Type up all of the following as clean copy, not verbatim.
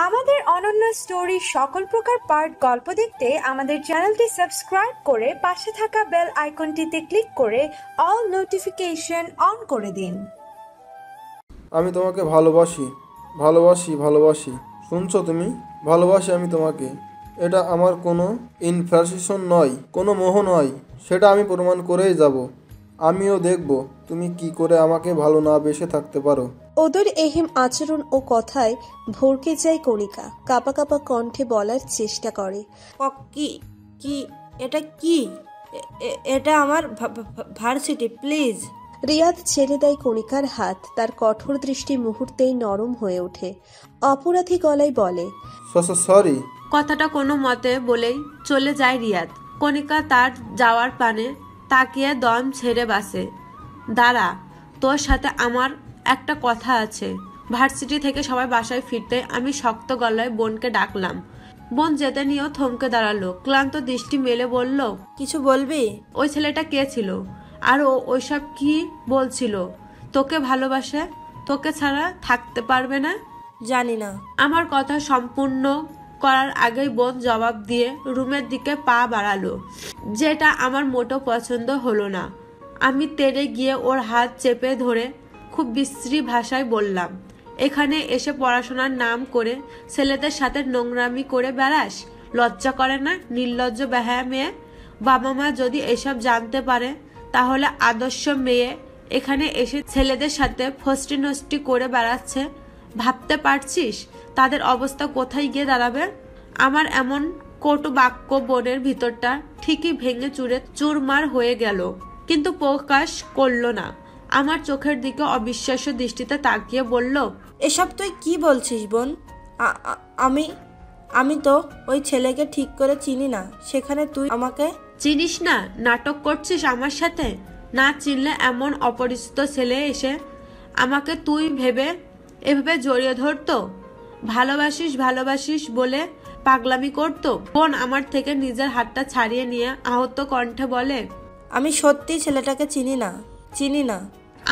আমাদের অনন্য স্টোরি সকল প্রকার পার্ট গল্প দেখতে আমাদের চ্যানেলটি সাবস্ক্রাইব করে পাশে থাকা বেল আইকনটিতে ক্লিক করে অল নোটিফিকেশন অন করে দিন। আমি তোমাকে ভালোবাসি, ভালোবাসি, ভালোবাসি। শুনছো তুমি? ভালোবাসি আমি তোমাকে। এটা আমার কোনো ইনফ্যাশন নয়, কোনো মোহ নয়। সেটা আমি প্রমাণ করেই যাব। আমিও দেখব তুমি কি করে আমাকে ভালো না বেসে থাকতে পারো। ওদের এহেম আচরণ ও কথায় ভরকে যায় কণিকা। কাপা কাপা কণ্ঠে বলার চেষ্টা করে, কি কি এটা কি? এটা আমার ভার্সিটি, প্লিজ। রিয়াদ ছেড়ে দেয় কণিকার হাত। তার কঠোর দৃষ্টি মুহূর্তেই নরম হয়ে ওঠে। অপরাধী গলায় বলে, সরি। কথাটা কোনো মতে বলেই চলে যায় রিয়াদ। কণিকা তার যাওয়ার পানে তাকিয়ে দম ছেড়ে বাসে। দাঁড়া, তোর সাথে আমার একটা কথা আছে। ভার্সিটি থেকে সবাই বাসায় ফিরতে আমি শক্ত গলায় বোনকে ডাকলাম। বোন যেতে নিয়েও থমকে দাঁড়ালো। ক্লান্ত দৃষ্টি মেলে বলল, কিছু বলবি? ওই ছেলেটা কে ছিল? আর ওইসব কি বলছিল? তোকে ভালোবাসে, তোকে ছাড়া থাকতে পারবে না। জানি না। আমার কথা সম্পূর্ণ করার আগেই বোন জবাব দিয়ে রুমের দিকে পা বাড়ালো, যেটা আমার মোটো পছন্দ হলো না। আমি তেড়ে গিয়ে ওর হাত চেপে ধরে খুব বিশ্রী ভাষায় বললাম, এখানে এসে পড়াশোনার নাম করে ছেলেদের সাথে নোংরামি করে বেড়াস? লজ্জা করে না? নির্লজ্জ বেহায়া মেয়ে। বাবা মা যদি এসব জানতে পারে তাহলে আদর্শ মেয়ে এখানে এসে ছেলেদের সাথে ফষ্টি নষ্টি করে বেড়াচ্ছে। ভাবতে পারছিস তাদের অবস্থা কোথায় গিয়ে দাঁড়াবে? আমার এমন কটু বাক্য বোনের ভিতরটা ঠিকই ভেঙে চুরে চুরমার হয়ে গেল, কিন্তু প্রকাশ করলো না। আমার চোখের দিকে অবিশ্বাস্য দৃষ্টিতে তাকিয়ে বলল, এসব তুই কি বলছিস বোন? আমি তো ওই ছেলেকে ঠিক করে চিনি না, সেখানে তুই আমাকে চিনিস না? নাটক করছিস আমার সাথে? না চিনলে এমন অপরিচিত ছেলে এসে আমাকে তুই এভাবে জড়িয়ে ধরতো? ভালোবাসিস ভালোবাসিস বলে পাগলামি করতো? বোন আমার থেকে নিজের হাতটা ছাড়িয়ে নিয়ে আহত কণ্ঠে বলে, আমি সত্যি ছেলেটাকে চিনি না।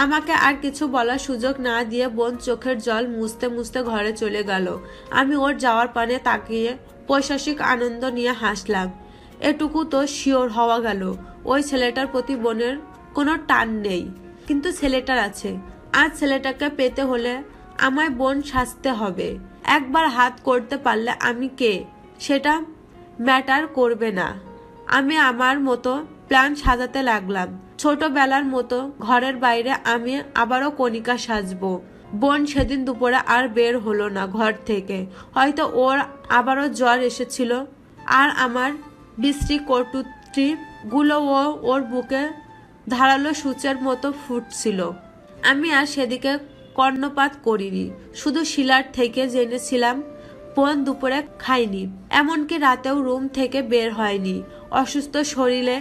আমাকে আর কিছু বলার সুযোগ না দিয়ে বোন চোখের জল মুছতে মুছতে ঘরে চলে গেল। আমি ওর যাওয়ার পানে তাকিয়ে পৈশাসিক আনন্দ নিয়ে হাসলাম। এটুকু তো শিওর হওয়া গেল ওই ছেলেটার প্রতি বোনের কোনো টান নেই, কিন্তু ছেলেটার আছে। আজ ছেলেটাকে পেতে হলে আমায় বোন সাজতে হবে। একবার হাত করতে পারলে আমি কে সেটা ম্যাটার করবে না। আমি আমার মতো প্ল্যান সাজাতে লাগলাম। ছোটবেলার মতো ঘরের বাইরে আমি আবারও কণিকা সাজবো। বোন সেদিন দুপুরে আর বের হলো না ঘর থেকে। হয়তো ওর আবারও জ্বর এসেছিল, আর আমার বিশ্রী কটূক্তি গুলো ওর বুকে ধারালো সূচের মতো ফুটছিল। আমি আর সেদিকে কর্ণপাত করিনি। শুধু শিলার থেকে জেনেছিলাম বোন দুপুরে খায়নি, এমনকি রাতেও রুম থেকে বের হয়নি। অসুস্থ শরীরে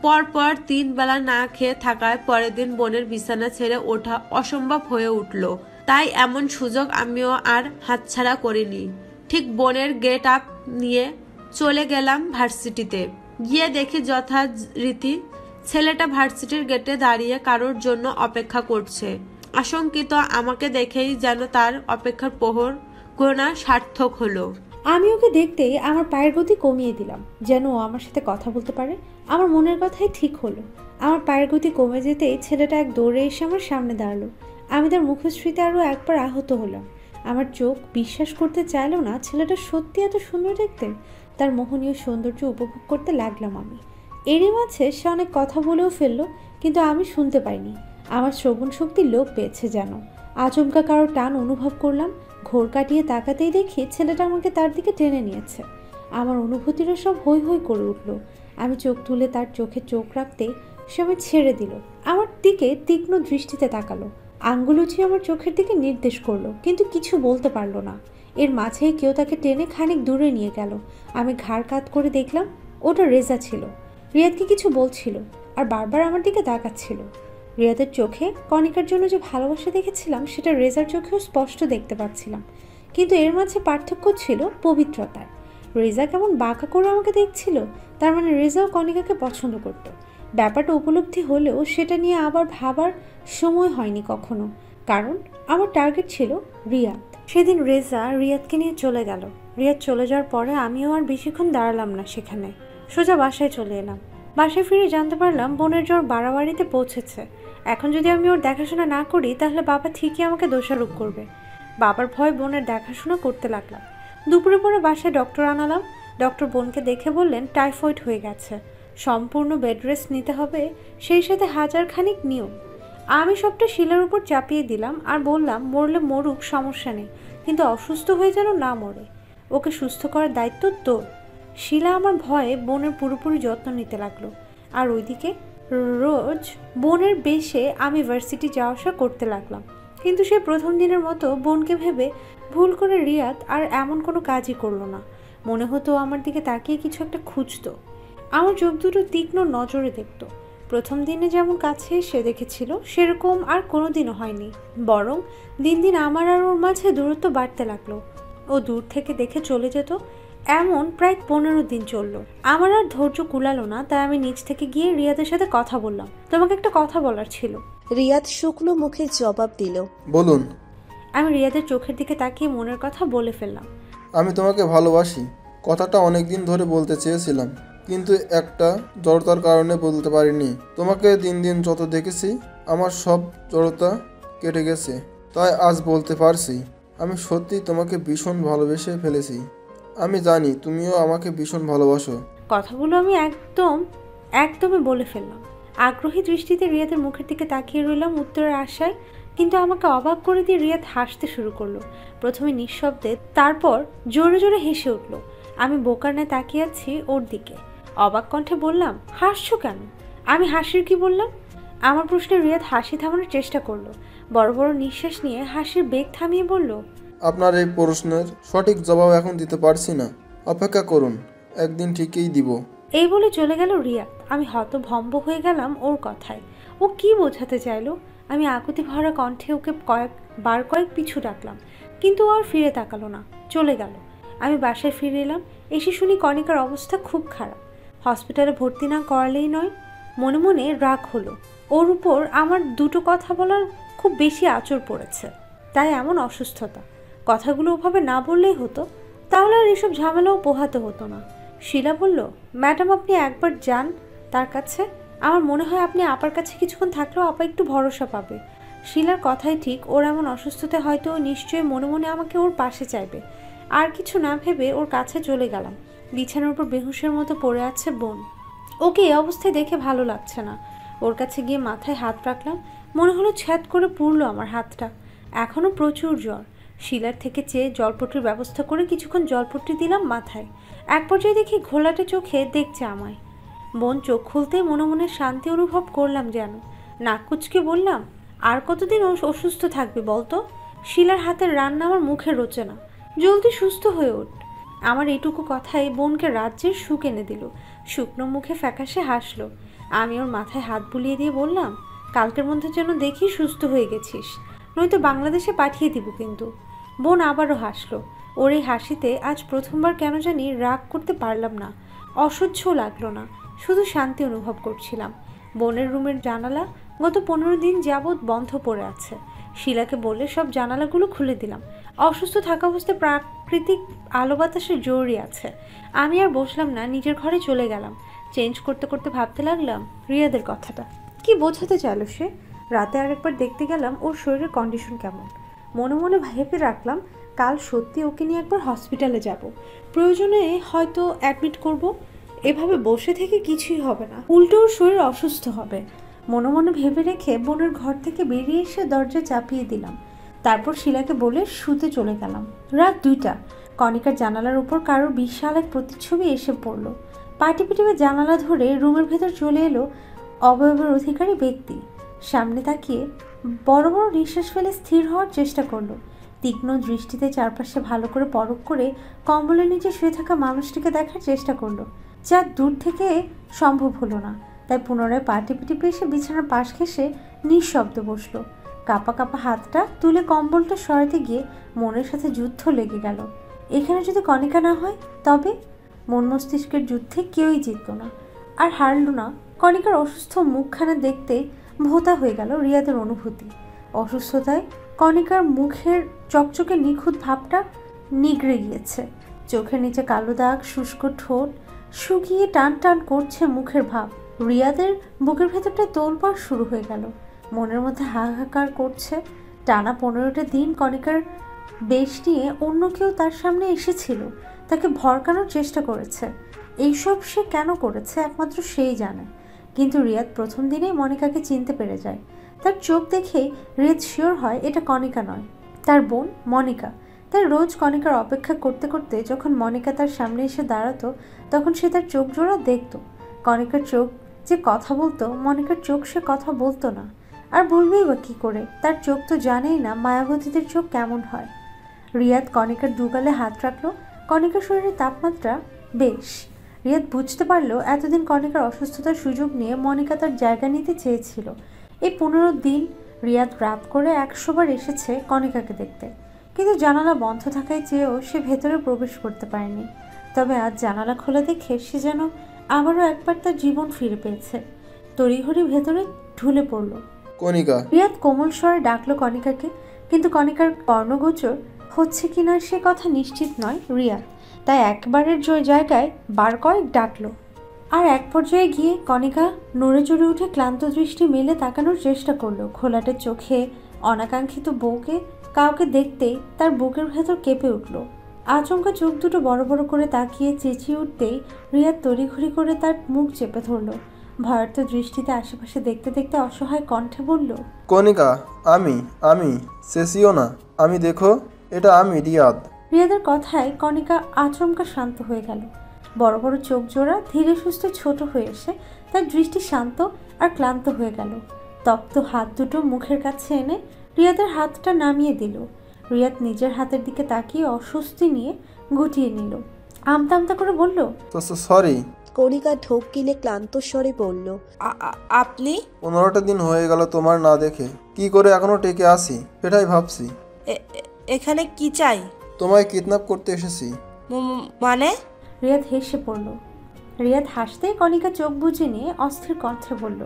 পরপর 3 বেলা না খেয়ে থাকায় পরের দিন বোনের বিছানা ছেড়ে ওঠা অসম্ভব হয়ে উঠল। তাই এমন সুযোগ আমিও আর হাতছাড়া করিনি। ঠিক বোনের গেট আপ নিয়ে চলে গেলাম ভার্সিটিতে। গিয়ে দেখি যথারীতি ছেলেটা ভার্সিটির গেটে দাঁড়িয়ে কারোর জন্য অপেক্ষা করছে। আশঙ্কিত আমাকে দেখেই যেন তার অপেক্ষার প্রহর গোনা সার্থক হলো। আমি ওকে দেখতেই আমার পায়ের গতি কমিয়ে দিলাম, যেন ও আমার সাথে কথা বলতে পারে। আমার মনের কথাই ঠিক হলো। আমার পায়ের গতি কমে যেতেই ছেলেটা এক দৌড়ে এসে আমার সামনে দাঁড়ালো। আমি তার মুখশ্রীতে আরও একবার আহত হলাম। আমার চোখ বিশ্বাস করতে চাইলো না ছেলেটা সত্যি এত সুন্দর দেখতে। তার মোহনীয় সৌন্দর্য উপভোগ করতে লাগলাম আমি। এরই মাঝে সে অনেক কথা বলেও ফেললো, কিন্তু আমি শুনতে পাইনি। আমার শ্রবণ শক্তি লোপ পেয়েছে যেন। আচমকা কারো টান অনুভব করলাম। ঘোর কাটিয়ে তাকাতেই দেখি ছেলেটা আমাকে তার দিকে টেনে নিয়েছে। আমার অনুভূতিরা সব হৈ হৈ করে উঠল। আমি চোখ তুলে তার চোখে চোখ রাখতে সে আমায় ছেড়ে দিল। আমার দিকে তীক্ষ্ণ দৃষ্টিতে তাকালো। আঙ্গুল উঁচিয়ে আমার চোখের দিকে নির্দেশ করলো, কিন্তু কিছু বলতে পারলো না। এর মাঝেই কেউ তাকে টেনে খানিক দূরে নিয়ে গেল। আমি ঘাড় কাত করে দেখলাম ওটা রেজা ছিল। রিয়াদকে কিছু বলছিল আর বারবার আমার দিকে তাকাচ্ছিল। রিয়াদের চোখে কণিকার জন্য যে ভালোবাসা দেখেছিলাম সেটা রেজার চোখেও স্পষ্ট দেখতে পাচ্ছিলাম, কিন্তু এর মাঝে পার্থক্য ছিল পবিত্রতার। রেজা কেমন বাঁকা করে আমাকে দেখছিল, তার মানে রেজাও কণিকাকে পছন্দ করত। ব্যাপারটা উপলব্ধি হলেও সেটা নিয়ে আবার ভাবার সময় হয়নি কখনো। কারণ আমার টার্গেট ছিল রিয়াদ। সেদিন রেজা রিয়াদকে নিয়ে চলে গেল। রিয়াদ চলে যাওয়ার পরে আমিও আর বেশিক্ষণ দাঁড়ালাম না সেখানে, সোজা বাসায় চলে এলাম। বাসায় ফিরে জানতে পারলাম বোনের জ্বর বাড়াবাড়িতে পৌঁছেছে। এখন যদি আমি ওর দেখাশোনা না করি তাহলে বাবা ঠিকই আমাকে দোষারোপ করবে। বাবার ভয় বোনের দেখাশোনা করতে লাগলাম। দুপুরে পরে বাসায় ডক্টর আনালাম। ডক্টর বোনকে দেখে বললেন টাইফয়েড হয়ে গেছে, সম্পূর্ণ বেড রেস্ট নিতে হবে, সেই সাথে 1000 খানিক নিয়ম। আমি সবটা শিলার উপর চাপিয়ে দিলাম আর বললাম মরলে মরুক, সমস্যা নেই, কিন্তু অসুস্থ হয়ে যেন না মরে। ওকে সুস্থ করার দায়িত্ব তোর। শিলা আমার ভয়ে বোনের পুরোপুরি যত্ন নিতে লাগলো। আর ওইদিকে রোজ বোনের বেশে আমি ভার্সিটি যাওয়া আসা করতে লাগলাম। কিন্তু সে প্রথম দিনের মতো বোনকে ভেবে ভুল করে রিয়াদ আর এমন কোনো কাজই করলো না। মনে হতো আমার দিকে তাকিয়ে কিছু একটা খুঁজতো। আমার চোখ দুটো তীক্ষ্ণ নজরে দেখত। প্রথম দিনে যেমন কাছে সে দেখেছিল সেরকম আর কোনোদিনও হয়নি, বরং দিন দিন আমার আর ওর মাঝে দূরত্ব বাড়তে লাগলো। ও দূর থেকে দেখে চলে যেত, এমন প্রায় 15 দিন চললো। আমার আর ধৈর্য কুলালো না, তাই আমি নিচ থেকে গিয়ে রিয়াদের সাথে কথা বললাম। তোমাকে একটা কথা বলার ছিল। রিয়াদ শুকনো মুখে জবাব দিল, বলুন। আমি রিয়াদের চোখের দিকে তাকিয়ে মনের কথা বলে ফেললাম। আমি তোমাকে ভালোবাসি। কথাটা অনেক দিন ধরে বলতে চেয়েছিলাম, কিন্তু একটা জড়তার কারণে বলতে পারিনি। তোমাকে দিন দিন যত দেখেছি আমার সব জড়তা কেটে গেছে, তাই আজ বলতে পারছি। আমি সত্যি তোমাকে ভীষণ ভালোবেসে ফেলেছি। আমি জানি তুমিও আমাকে ভীষণ ভালোবাসো। কথাগুলো আমি একদমই বলে ফেললাম। আগ্রহী দৃষ্টিতে রিয়াদের মুখের দিকে তাকিয়ে রইলাম উত্তরের আশায়, কিন্তু আমাকে অবাক করে দিয়ে রিয়াদ হাসতে শুরু করলো। প্রথমে নিঃশব্দে, তারপর জোরে জোরে হেসে উঠলো। আমি বোকার ন্যায় তাকিয়ে আছি ওর দিকে। অবাক কণ্ঠে বললাম, হাসছো কেন? আমি হাসির কি বললাম? আমার প্রশ্নে রিয়াদ হাসি থামানোর চেষ্টা করলো। বড় বড় নিঃশ্বাস নিয়ে হাসির বেগ থামিয়ে বলল, আপনার এই প্রশ্নের সঠিক জবাব এখন দিতে পারছি না, অপেক্ষা করুন, একদিন ঠিকই দিব। এই বলে চলে গেল রিয়াদ। আমি হতভম্ব হয়ে গেলাম ওর কথায়। ও কি বোঝাতে চাইলো? আমি আকুতি ভরা কণ্ঠে ওকে কয়েক পিছু ডাকলাম, কিন্তু ও আর ফিরে তাকালো না, চলে গেল। আমি বাসায় ফিরে এলাম। এসে শুনি কণিকার অবস্থা খুব খারাপ, হসপিটালে ভর্তি না করালেই নয়। মনে মনে রাগ হলো, ওর উপর আমার দুটো কথা বলার খুব বেশি আঁচড় পড়েছে, তাই এমন অসুস্থতা। কথাগুলো ওভাবে না বললেই হতো, তাহলে আর এসব ঝামেলাও পোহাতে হতো না। শিলা বলল, ম্যাডাম আপনি একবার যান তার কাছে, আমার মনে হয় আপনি আপার কাছে কিছুক্ষণ থাকলেও আপা একটু ভরসা পাবে। শিলার কথাই ঠিক, ওর এমন অসুস্থতা হয়তো নিশ্চয়ই মনে মনে আমাকে ওর পাশে চাইবে। আর কিছু না ভেবে ওর কাছে চলে গেলাম। বিছানার উপর বেহুশের মতো পড়ে আছে বোন। ওকে এই অবস্থায় দেখে ভালো লাগছে না। ওর কাছে গিয়ে মাথায় হাত রাখলাম, মনে হলো ছ্যাদ করে পুড়লো আমার হাতটা। এখনও প্রচুর জ্বর। শিলার থেকে চেয়ে জলপট্টির ব্যবস্থা করে কিছুক্ষণ জলপট্টি দিলাম মাথায়। এক পর্যায়ে দেখি ঘোলাটে চোখে দেখছে আমায়। বোন চোখ খুলতে মনে মনে শান্তি অনুভব করলাম যেন। নাক কুচকে বললাম, আর কতদিন অসুস্থ থাকবে বলতো? শিলার হাতের রান্না আমার মুখে রোচে না, জলদি সুস্থ হয়ে ওঠ। আমার এইটুকু কথাই বোনকে রাজ্যের সুখ এনে দিল। শুকনো মুখে ফ্যাকাশে হাসলো। আমি ওর মাথায় হাত বুলিয়ে দিয়ে বললাম, কালকের মধ্যে যেন দেখি সুস্থ হয়ে গেছিস, নয়তো বাংলাদেশে পাঠিয়ে দিব কিন্তু। বোন আবারও হাসলো। ওর এই হাসিতে আজ প্রথমবার কেন জানি রাগ করতে পারলাম না, অসহ্য লাগলো না, শুধু শান্তি অনুভব করছিলাম। বোনের রুমের জানালা গত 15 দিন যাবৎ বন্ধ পড়ে আছে। শিলাকে বলে সব জানালাগুলো খুলে দিলাম। অসুস্থ থাকা অবস্থায় প্রাকৃতিক আলো বাতাসে জরুরি আছে। আমি আর বসলাম না, নিজের ঘরে চলে গেলাম। চেঞ্জ করতে করতে ভাবতে লাগলাম রিয়াদের কথাটা কি বোঝাতে চাইলো সে। রাতে আরেকবার দেখতে গেলাম ওর শরীরের কন্ডিশন কেমন। মনে মনে ভেবে রাখলাম কাল সত্যি ওকে নিয়ে একবার হসপিটালে যাব, প্রয়োজনে হয়তো অ্যাডমিট করব। এভাবে বসে থেকে কিছুই হবে না, উল্টো ওর শরীর অসুস্থ হবে। মনে মনে ভেবে রেখে বোনের ঘর থেকে বেরিয়ে এসে দরজা চাপিয়ে দিলাম। তারপর শিলাকে বলে শুতে চলে গেলাম। রাত 2টা। কণিকার জানালার উপর কারোর বিশাল এক প্রতিচ্ছবি এসে পড়লো। পাটিপিটিবে জানালা ধরে রুমের ভেতর চলে এলো অবয়বের অধিকারী ব্যক্তি। সামনে তাকিয়ে বড় বড় নিঃশ্বাস ফেলে স্থির হওয়ার চেষ্টা করলো। তীক্ষ্ণ দৃষ্টিতে চারপাশে ভালো করে পরখ করে কম্বলের নিচে শুয়ে থাকা মানুষটিকে দেখার চেষ্টা করলো, যা দূর থেকে সম্ভব হলো না। তাই পুনরায় পা টিপে টিপে এসে বিছানার পাশ ঘেঁষে নিঃশব্দে বসলো। কাঁপা কাঁপা হাতটা তুলে কম্বলটা সরাতে গিয়ে মনের সাথে যুদ্ধ লেগে গেল। এখানে যদি কণিকা না হয় তবে? মন মস্তিষ্কের যুদ্ধে কেউই জিতল না, আর হারল না। কণিকার অসুস্থ মুখখানা দেখতে ভোঁতা হয়ে গেল রিয়াদের অনুভূতি। অসুস্থতায় কণিকার মুখের চকচকে নিখুঁত ভাবটা নিগড়ে গিয়েছে। চোখের নিচে কালো দাগ, শুষ্ক ঠোঁট শুকিয়ে টান টান করছে মুখের ভাব। রিয়াদের বুকের ভেতরটা তোলপাড় শুরু হয়ে গেল, মনের মধ্যে হাহাকার করছে। টানা 15টা দিন কণিকার বেশ নিয়ে অন্য কেউ তার সামনে এসেছিল, তাকে ভড়কানোর চেষ্টা করেছে। এইসব সে কেন করেছে একমাত্র সেই জানে। কিন্তু রিয়াদ প্রথম দিনেই মনিকাকে চিনতে পেরে যায়। তার চোখ দেখেই রিয়াদ শিওর হয় এটা কণিকা নয়, তার বোন মনিকা। তাই রোজ কণিকার অপেক্ষা করতে করতে যখন মনিকা তার সামনে এসে দাঁড়াতো, তখন সে তার চোখ জোড়া দেখতো। কণিকার চোখ যে কথা বলতো, মনিকার চোখ সে কথা বলতো না। আর বলবেই বা কী করে, তার চোখ তো জানেই না মায়াবতীদের চোখ কেমন হয়। রিয়াদ কণিকার দুগালে হাত রাখলো। কণিকার শরীরের তাপমাত্রা বেশ। রিয়াদ বুঝতে পারলো এতদিন কণিকার অসুস্থতার সুযোগ নিয়ে মনিকা তার জায়গা নিতে চেয়েছিল। এই 15 দিন রিয়াদ রাত করে 100 বার এসেছে কণিকাকে দেখতে, কিন্তু জানালা বন্ধ থাকায় চেয়েও সে ভেতরে প্রবেশ করতে পারেনি। তবে আজ জানালা খোলা দেখে সে যেন আবারও একবার তার জীবন ফিরে পেয়েছে। তড়িঘড়ি ভেতরে ঢুলে পড়ল। কণিকা। রিয়াদ কোমল স্বরে ডাকলো কণিকাকে, কিন্তু কণিকার কর্ণগোচর হচ্ছে কিনা সে কথা নিশ্চিত নয় রিয়াদ। তাই একবারের জায়গায় বার কয়েক ডাকলো। আর এক পর্যায়ে গিয়ে কণিকা নড়ে চড়ে উঠে ক্লান্ত দৃষ্টি মেলে তাকানোর চেষ্টা করলো। ঘোলাটে চোখে অনাকাঙ্ক্ষিত বউকে কাউকে দেখতেই তার বুকের ভেতর কেঁপে উঠল। আচমকা চোখ দুটো বড় বড় করে তাকিয়ে চেঁচিয়ে উঠতেই রিয়াদ তড়িঘড়ি করে তার মুখ চেপে ধরল। ভয়ার্থ দৃষ্টিতে আশেপাশে দেখতে দেখতে অসহায় কণ্ঠে বলল, কণিকা, আমি চেঁচিও না, আমি দেখো, এটা আমি রিয়াদ। রিয়াদের কথায় কণিকা আচমকা শান্ত হয়ে গেল। বড় বড় চোখ জোড়া ধীরে সুস্থে ছোট হয়ে এসে তার দৃষ্টি শান্ত আর ক্লান্ত হয়ে গেল। তপ্ত হাত দুটো মুখের কাছে এনে রিয়াদের হাতটা নামিয়ে দিল। রিয়াদ নিজের হাতের দিকে তাকিয়ে অস্বস্তি নিয়ে গুটিয়ে নিল। আমতা আমতা করে বলল, সরি। কণিকা ঢোক গিলে ক্লান্ত স্বরে বলল, আপনি 15টা দিন হয়ে গেল তোমার না দেখে, কি করে এখনো টেকে আসি সেটাই ভাবছি। এখানে কি চাই? তোমায় কিডন্যাপ করতে এসেছি। মানে? রিয়াদ হেসে পড়ল। রিয়াদ হাসতেই কণিকা চোখ বুজে নিয়ে অস্থির কণ্ঠে বলল,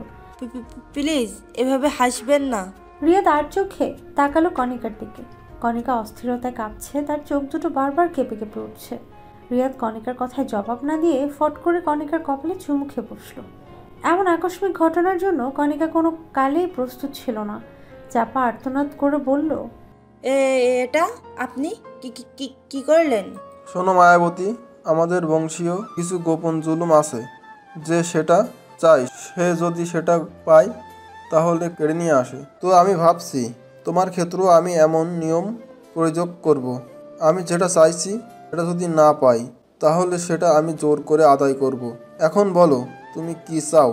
প্লিজ এভাবে হাসবেন না। রিয়াদ আর চোখে তাকালো কণিকার দিকে। কণিকা অস্থিরতায় কাঁপছে, তার চোখ দুটো বারবার কেঁপে কেঁপে উঠছে। রিয়াদ কণিকার কথায় জবাব না দিয়ে ফট করে কণিকার কপালে চুমু খেয়ে বসল। এমন আকস্মিক ঘটনার জন্য কণিকা কোনো কালেই প্রস্তুত ছিল না। চাপা আর্তনাদ করে বলল, এটা আপনি কি করলেন? শোনো মায়াবতী, আমাদের বংশীয় কিছু গোপন জুলুম আছে, যে সেটা চাই সে যদি সেটা পায় তাহলে কেড়ে নিয়ে আসে। তো আমি ভাবছি তোমার ক্ষেত্রেও আমি এমন নিয়ম প্রয়োগ করব। আমি যেটা চাইছি সেটা যদি না পাই তাহলে সেটা আমি জোর করে আদায় করব। এখন বলো তুমি কি চাও,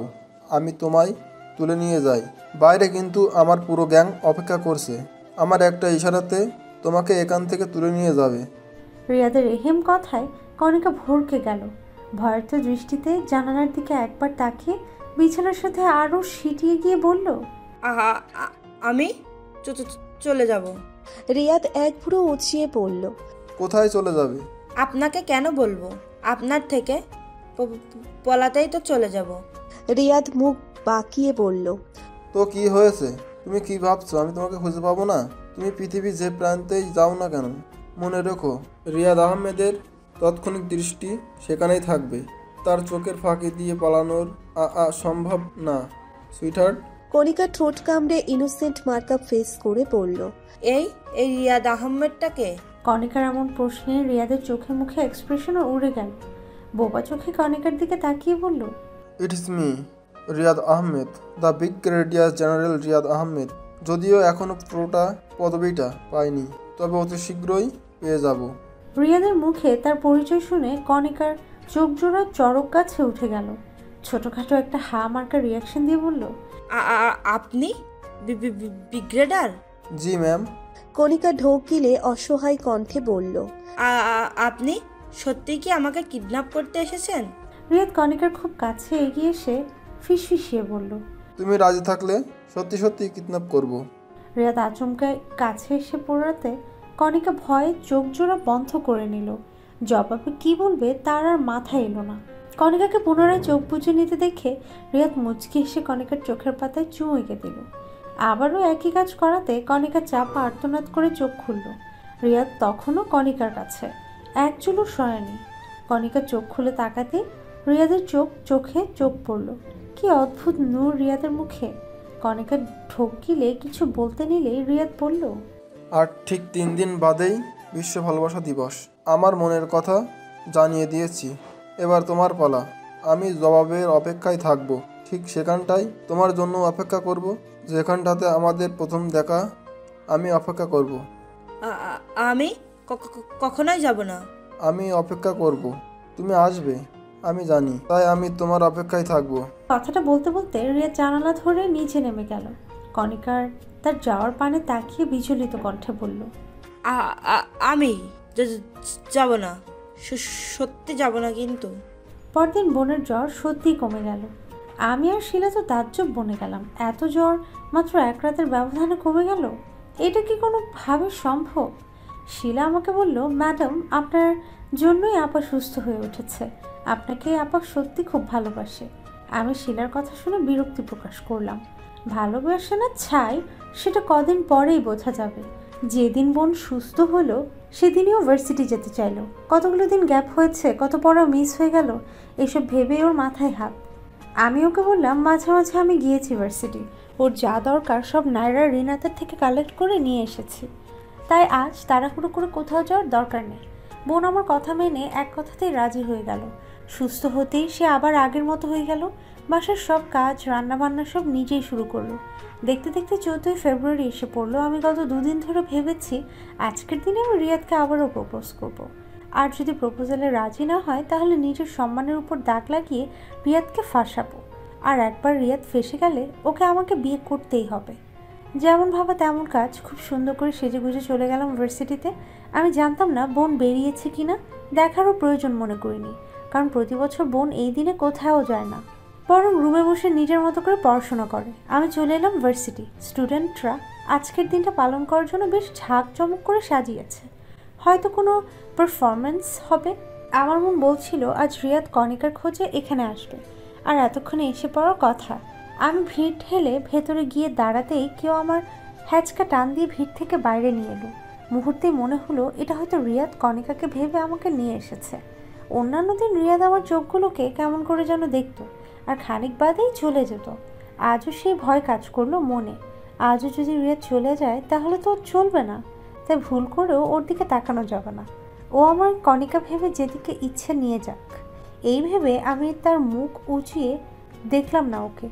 আমি তোমায় তুলে নিয়ে যাই। বাইরে কিন্তু আমার পুরো গ্যাং অপেক্ষা করছে, আমার একটা ইশারাতে তোমাকে এখান থেকে তুলে নিয়ে যাবে। রিয়াদের এহেম কথায় কণিকা ভরকে গেল। ভয়ার্থ দৃষ্টিতে জানালার দিকে একবার তাকিয়ে বিছানার সাথে আরও সিটিয়ে গিয়ে বলল, আমি চলে যাব। রিয়াদ এক ভুরু উঁচিয়ে পড়ল, কোথায় চলে যাবে? আপনাকে কেন বলবো? আপনার থেকে পলাতেই তো চলে যাব। রিয়াদ মুখ বাঁকিয়ে বলল, তো কি হয়েছে? তুমি কি ভাবছো আমি তোমাকে খুঁজে পাবো না? তুমি পৃথিবীর যে প্রান্তেই যাও না কেন, মনে রেখো রিয়াদ আহমেদের তাৎক্ষণিক দৃষ্টি সেখানেই থাকবে। তার চোখের ফাঁকি দিয়ে পালানোর সম্ভব না সুইটহার্ট। কণিকা ঠোঁট কামড়ে ইনোসেন্ট মার্কআপ ফেস করে বলল, এই রিয়াদ আহমেদটাকে? কণিকার এমন প্রশ্নে রিয়াদের চোখে মুখে এক্সপ্রেশনও উড়ে গেল। বোবা চোখে কণিকার দিকে তাকিয়ে বলল, it's me Riyad Ahmed, the brigadier general Riyad Ahmed. যদিও এখনও পুরোটা পদবিটা পাইনি, তবে অতি শীঘ্রই পেয়ে যাব। রিয়াদের মুখে তার পরিচয় শুনে কণিকার চোখ জোড়া চড়ক গাছে উঠে গেল। ছোটখাটো একটা হা মার্কা রিয়াকশন দিয়ে বলল, আপনি ব্রিগেডিয়ার? জি ম্যাম। কণিকা ঢোক গিলে অসহায় কণ্ঠে বলল, আপনি সত্যি কি আমাকে কিডন্যাপ করতে এসেছেন? রিয়াদ কণিকার খুব কাছে এগিয়ে এসে ফিসফিসিয়ে বলল, তুমি রাজি থাকলে সত্যি সত্যি কিডন্যাপ করব। রিয়াদ আচমকায় কাছে এসে পড়াতে কণিকা ভয়ে চোখ জোড়া বন্ধ করে নিল। জবাবে কি বলবে তার আর মাথা এলো না। কণিকাকে পুনরায় চোখ বুজে নিতে দেখে রিয়াদ মুচকি এসে কণিকার চোখের পাতায় চুমু এঁকে দিল। আবারও একই কাজ করাতে কণিকা চাপা আর্তনাদ করে চোখ খুলল। রিয়াদ তখনও কণিকার কাছে, এক চুলও সরেনি। কণিকা চোখ খুলে তাকাতে রিয়াদের চোখে চোখ পড়ল। কি অদ্ভুত নূর রিয়াদের মুখে। কণিকা ঢোক গিলে কিছু বলতে নিলে রিয়াদ বলল, আর ঠিক 3 দিন বাদেই বিশ্ব ভালোবাসা দিবস। আমার মনের কথা জানিয়ে দিয়েছি, এবার তোমার পালা। আমি জবাবের অপেক্ষায় থাকব, ঠিক সেখানটাই তোমার জন্য অপেক্ষা করব, যেখানটাতে আমাদের প্রথম দেখা। আমি অপেক্ষা করব। আমি কখনোই যাব না। আমি অপেক্ষা করব, তুমি আসবে আমি জানি, তাই আমি তোমার অপেক্ষায় থাকব। কথাটা বলতে বলতে রিয়া জানালা ধরে নিচে নেমে গেল। কণিকার তার যাওয়ার পানে তাকিয়ে বিচলিত কণ্ঠে বলল, আমি যাব না, সত্যি যাব না। কিন্তু পরদিন বোনের জ্বর সত্যিই কমে গেল। আমি আর শিলা তো তাজ্জব বনে গেলাম, এত জ্বর মাত্র এক রাতের ব্যবধানে কমে গেল, এটা কি কোনোভাবে সম্ভব? শিলা আমাকে বলল, ম্যাডাম আপনার জন্যই আপা সুস্থ হয়ে উঠেছে, আপনাকে আপা সত্যি খুব ভালোবাসে। আমি শিলার কথা শুনে বিরক্তি প্রকাশ করলাম। ভালোবাসে না ছাই, সেটা কদিন পরেই বোঝা যাবে। যেদিন বোন সুস্থ হলো সেদিনই ও ভার্সিটি যেতে চাইলো। কতগুলো দিন গ্যাপ হয়েছে, কত পড়া মিস হয়ে গেল, এসব ভেবে ওর মাথায় হাত। আমি ওকে বললাম, মাঝে মাঝে আমি গিয়েছি ভার্সিটি, ওর যা দরকার সব নায়রা রিনাতের থেকে কালেক্ট করে নিয়ে এসেছি, তাই আজ তাড়াহুড়ো করে কোথাও যাওয়ার দরকার নেই। বোন আমার কথা মেনে এক কথাতেই রাজি হয়ে গেল। সুস্থ হতেই সে আবার আগের মতো হয়ে গেল। বাসার সব কাজ রান্নাবান্না সব নিজেই শুরু করলো। দেখতে দেখতে 14 ফেব্রুয়ারি এসে পড়লো। আমি গত 2 দিন ধরে ভেবেছি আজকের দিনে আমি রিয়াদকে আবারও প্রপোজ করব। আর যদি প্রপোজালে রাজি না হয় তাহলে নিজের সম্মানের উপর দাগ লাগিয়ে রিয়াদকে ফাঁসাবো। আর একবার রিয়াদ ফেসে গেলে ওকে আমাকে বিয়ে করতেই হবে। যেমন ভাবা তেমন কাজ, খুব সুন্দর করে সেজেগুজে চলে গেলাম ভার্সিটিতে। আমি জানতাম না বোন বেরিয়েছে কিনা, দেখারও প্রয়োজন মনে করিনি, কারণ প্রতি বছর বোন এই দিনে কোথাও যায় না, বরং রুমে বসে নিজের মতো করে পড়াশোনা করে। আমি চলে এলাম ভার্সিটি। স্টুডেন্টরা আজকের দিনটা পালন করার জন্য বেশ ঝাঁকজমক করে সাজিয়েছে, হয়তো কোনো পারফরমেন্স হবে। আমার মন বলছিল আজ রিয়াদ কণিকার খোঁজে এখানে আসবে, আর এতক্ষণে এসে পড়ার কথা। আমি ভিড় ঠেলে ভেতরে গিয়ে দাঁড়াতেই কেউ আমার হ্যাচকা টান দিয়ে ভিড় থেকে বাইরে নিয়ে এলো। মুহূর্তেই মনে হলো এটা হয়তো রিয়াদ কণিকাকে ভেবে আমাকে নিয়ে এসেছে। অন্যান্য দিন রিয়াদ আমার চোখগুলোকে কেমন করে যেন দেখতো, আর খানিক বাদেই চলে যেত। আজও সেই ভয় কাজ করলো মনে। আজও যদি রিয়াদ চলে যায় তাহলে তো চলবে না, তাই ভুল করেও ওর দিকে তাকানো যাবে না। ও আমার কণিকা ভেবে যেদিকে ইচ্ছে নিয়ে যাক, এই ভেবে আমি তার মুখ উঁচিয়ে দেখলাম না ওকে।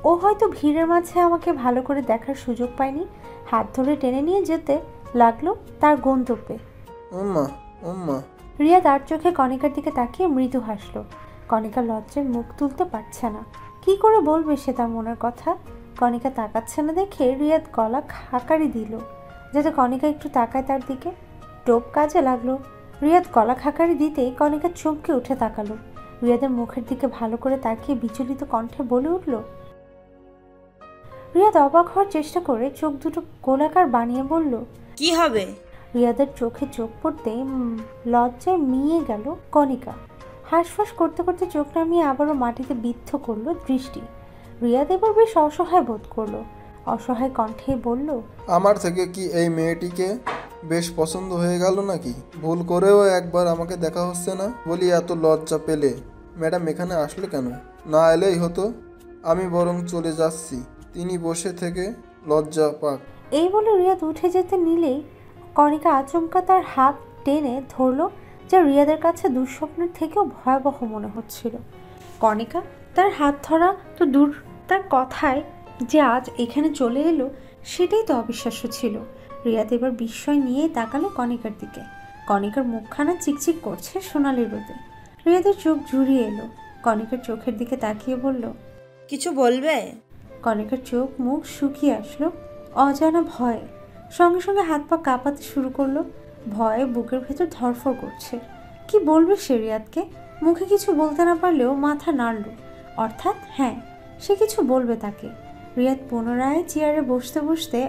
ও হয়তো ভিড়ের মাঝে আমাকে ভালো করে দেখার সুযোগ পায়নি। হাত ধরে টেনে নিয়ে যেতে লাগলো তার গন্তব্যে। রিয়া তার চোখে কণিকার দিকে তাকিয়ে মৃদু হাসলো। কণিকা লজ্জায় মুখ তুলতে পারছে না, কি করে বলবে সে তার মনের কথা। কণিকা তাকাচ্ছে না দেখে রিয়াদ গলা খাকারি দিল যাতে কণিকা একটু তাকায় তার দিকে। টোপ কাজে লাগলো। রিয়াদ গলা খাকারি দিতেই কণিকা চমকে উঠে তাকালো। রিয়াদের মুখের দিকে ভালো করে তাকিয়ে বিচলিত কণ্ঠে বলে উঠল, রিয়াদ অবাক হওয়ার চেষ্টা করে চোখ দুটো গোলাকার বানিয়ে বলল, কি হবে? রিয়াদের চোখে চোখ পড়তেই লজ্জায় মিয়ে গেল কণিকা। হাঁসফাঁস করতে করতে চোখ নামিয়ে আবারও মাটিতে বিদ্ধ করলো দৃষ্টি। রিয়াদ এবার বেশ অসহায় বোধ করলো। অসহায় কণ্ঠে বলল, আমার থেকে কি এই মেয়েটিকে বেশ পছন্দ হয়ে গেল নাকি? ভুল করেও একবার আমাকে দেখা হচ্ছে না বলি এত লজ্জা পেলে ম্যাডাম এখানে আসলে কেন? না এলেই হতো, আমি বরং চলে যাচ্ছি, তিনি বসে থেকে লজ্জা পাক। এই বলে রিয়াদ উঠে যেতে নিলেই কণিকা আচমকা তার হাত টেনে ধরলো, যা রিয়াদের কাছে দুঃস্বপ্নের থেকেও ভয়াবহ মনে হচ্ছিল। কণিকা তার হাত ধরা তো দূর, তার কথায় যে আজ এখানে চলে এলো সেটাই তো অবিশ্বাস্য ছিল। রিয়াদ এবার বিস্ময় নিয়েই তাকালো কণিকার দিকে। কণিকার মুখখানা চিকচিক করছে সোনালি রোদে। রিয়াদের চোখ জুড়িয়ে এলো। কণিকার চোখের দিকে তাকিয়ে বলল, কিছু বলবে? কণিকার চোখ মুখ শুকিয়ে আসলো অজানা ভয়ে। সঙ্গে সঙ্গে হাত পা কাঁপাতে শুরু করলো। ভয়ে বুকের ভেতর ধরফর করছে। কি বলবে সে রিয়াদকে? মুখে কিছু বলতে না পারলেও মাথা নাড়ল, অর্থাৎ হ্যাঁ, সে কিছু বলবে তাকে। রিয়াদ পুনরায় চেয়ারে বসতে বসতে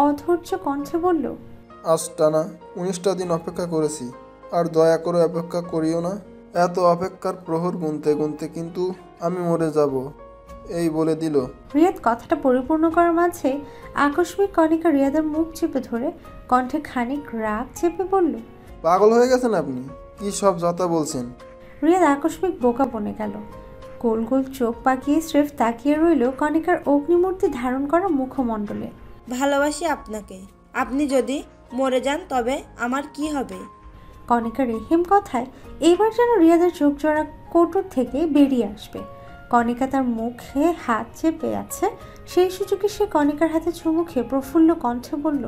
অধৈর্য কণ্ঠে বলল, আজ টানা 19টা দিন অপেক্ষা করেছি, আর দয়া করে অপেক্ষা করিও না। এত অপেক্ষার প্রহর গুনতে গুনতে কিন্তু আমি মরে যাব। এই বলে দিল। রিয়াদ কথাটা পরিপূর্ণ করার মাঝে আকস্মিক কণিকা রিয়াদের মুখ চেপে ধরে কণ্ঠে খানিক রাগ চেপে বলল, পাগল হয়ে গেছেন আপনি? কি সব যতা বলছেন? রিয়াদ আকস্মিক বোকা বনে গেল। গোল গোল চোখ পাকিয়ে স্রেফ তাকিয়ে রইল কণিকার অগ্নিমূর্তি ধারণ করা মুখমণ্ডলে। ভালোবাসি আপনাকে। আপনি যদি মরে যান তবে আমার কি হবে? কণিকার রেহিম কথায় এইবার যেন রিয়াদের চোখ জোড়া কোটর থেকে বেরিয়ে আসবে। কণিকা তার মুখে হাত চেপে আছে, সেই সুযোগে সে কণিকার হাতে চুমু খেয়ে প্রফুল্ল কণ্ঠে বলল,